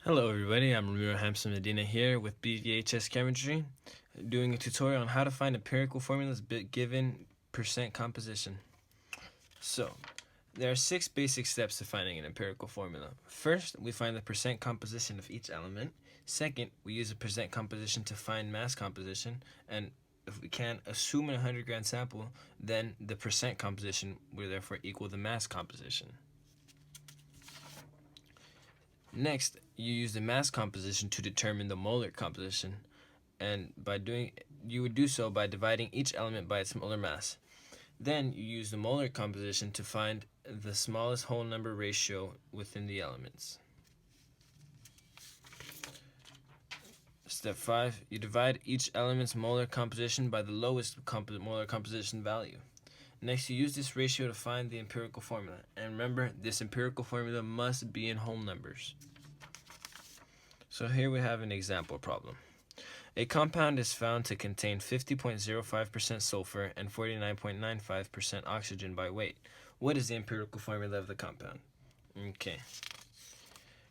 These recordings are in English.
Hello everybody, I'm Hampson-Medina here with BVHS Chemistry, doing a tutorial on how to find empirical formulas given percent composition. So, there are 6 basic steps to finding an empirical formula. First, we find the percent composition of each element. Second, we use a percent composition to find mass composition, and if we can assume in a 100-gram sample, then the percent composition will therefore equal the mass composition. Next, you use the mass composition to determine the molar composition, and you would do so by dividing each element by its molar mass. Then you use the molar composition to find the smallest whole number ratio within the elements. Step 5, you divide each element's molar composition by the lowest molar composition value. Next, you use this ratio to find the empirical formula. And remember, this empirical formula must be in whole numbers. So here we have an example problem. A compound is found to contain 50.05% sulfur and 49.95% oxygen by weight. What is the empirical formula of the compound? Okay.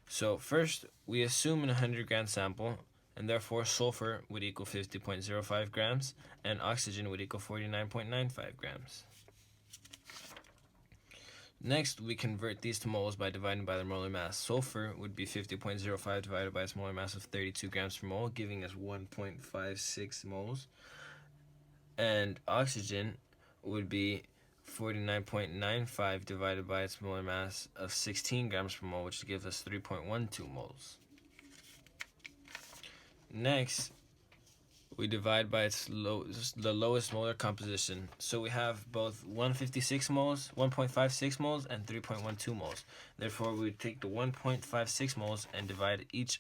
So first, we assume in a 100-gram sample, and therefore sulfur would equal 50.05 grams, and oxygen would equal 49.95 grams. Next, we convert these to moles by dividing by their molar mass. Sulfur would be 50.05 divided by its molar mass of 32 grams per mole, giving us 1.56 moles. And oxygen would be 49.95 divided by its molar mass of 16 grams per mole, which gives us 3.12 moles. Next, we divide by the lowest molar composition. So we have both 1.56 moles, 1.56 moles, and 3.12 moles. Therefore, we take the 1.56 moles and divide each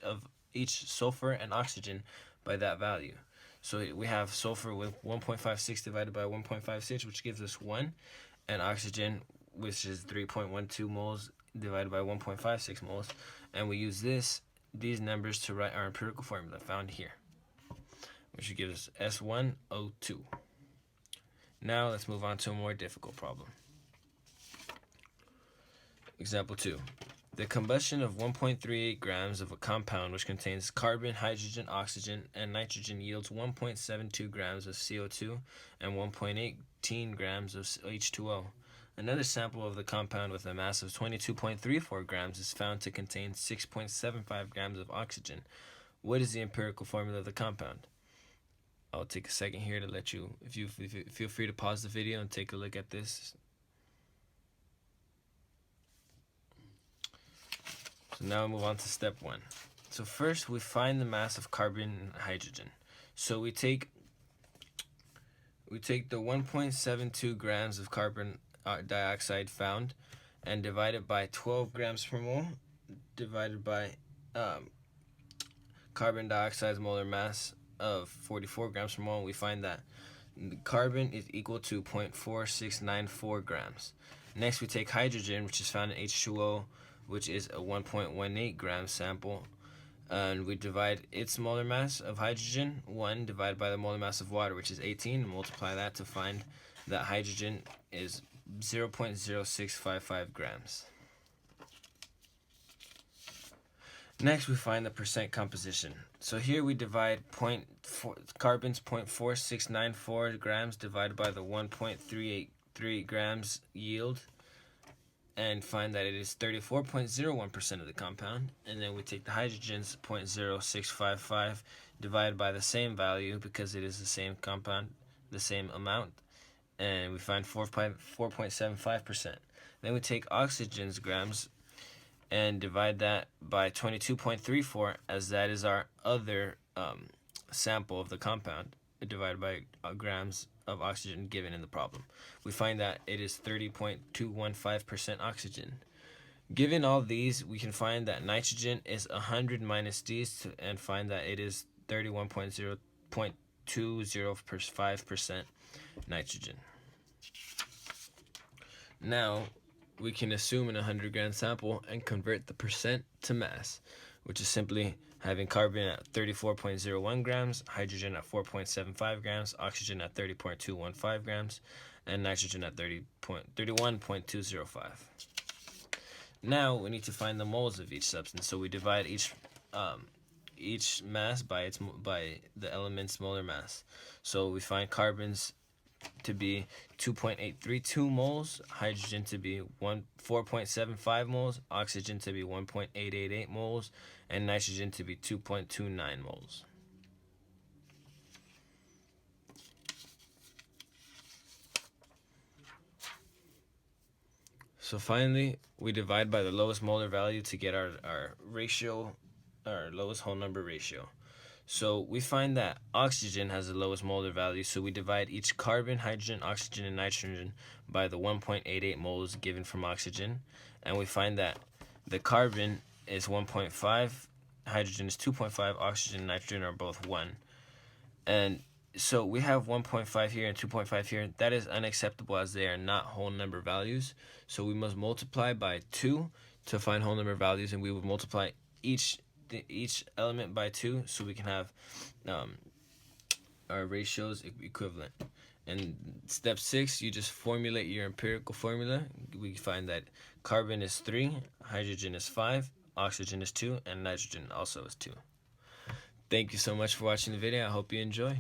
sulfur and oxygen by that value. So we have sulfur with 1.56 divided by 1.56, which gives us 1, and oxygen, which is 3.12 moles divided by 1.56 moles. And we use these numbers to write our empirical formula found here, which gives us S1O2. Now let's move on to a more difficult problem. Example 2. The combustion of 1.38 grams of a compound which contains carbon, hydrogen, oxygen, and nitrogen yields 1.72 grams of CO2 and 1.18 grams of H2O. Another sample of the compound with a mass of 22.34 grams is found to contain 6.75 grams of oxygen. What is the empirical formula of the compound? I'll take a second here to let you, if you feel free to pause the video and take a look at this. So now we move on to step 1. So first we find the mass of carbon and hydrogen. So we take the 1.72 grams of carbon dioxide found and divide it by 12 grams per mole divided by carbon dioxide's molar mass of 44 grams per mole, and we find that the carbon is equal to 0.4694 grams. Next, we take hydrogen, which is found in H2O, which is a 1.18 gram sample, and we divide its molar mass of hydrogen, 1, divided by the molar mass of water, which is 18, and multiply that to find that hydrogen is 0.0655 grams. Next, we find the percent composition. So here we divide carbon's 0.4694 grams divided by the 1.383 grams yield and find that it is 34.01% of the compound. And then we take the hydrogen's 0.0655 divided by the same value because it is the same compound, the same amount, and we find 4.75%. Then we take oxygen's grams and divide that by 22.34, as that is our other sample of the compound, divided by grams of oxygen given in the problem. We find that it is 30.215% oxygen. Given all these, we can find that nitrogen is 100 minus these and find that it is 31.205% nitrogen. Now, we can assume in a 100-gram sample and convert the percent to mass, which is simply having carbon at 34.01 grams, hydrogen at 4.75 grams, oxygen at 30.215 grams, and nitrogen at 31.205. Now we need to find the moles of each substance, so we divide each each mass by the element's molar mass. So we find carbons to be 2.832 moles, hydrogen to be 4.75 moles, oxygen to be 1.888 moles, and nitrogen to be 2.29 moles. So finally, we divide by the lowest molar value to get our ratio, our lowest whole number ratio. So we find that oxygen has the lowest molar value, so we divide each carbon, hydrogen, oxygen, and nitrogen by the 1.88 moles given from oxygen. And we find that the carbon is 1.5, hydrogen is 2.5, oxygen and nitrogen are both 1. And so we have 1.5 here and 2.5 here. That is unacceptable as they are not whole number values. So we must multiply by 2 to find whole number values, and we would multiply each element by 2 so we can have our ratios equivalent. And step 6, you just formulate your empirical formula. We find that carbon is 3, hydrogen is 5, oxygen is 2, and nitrogen also is 2. Thank you so much for watching the video. I hope you enjoy.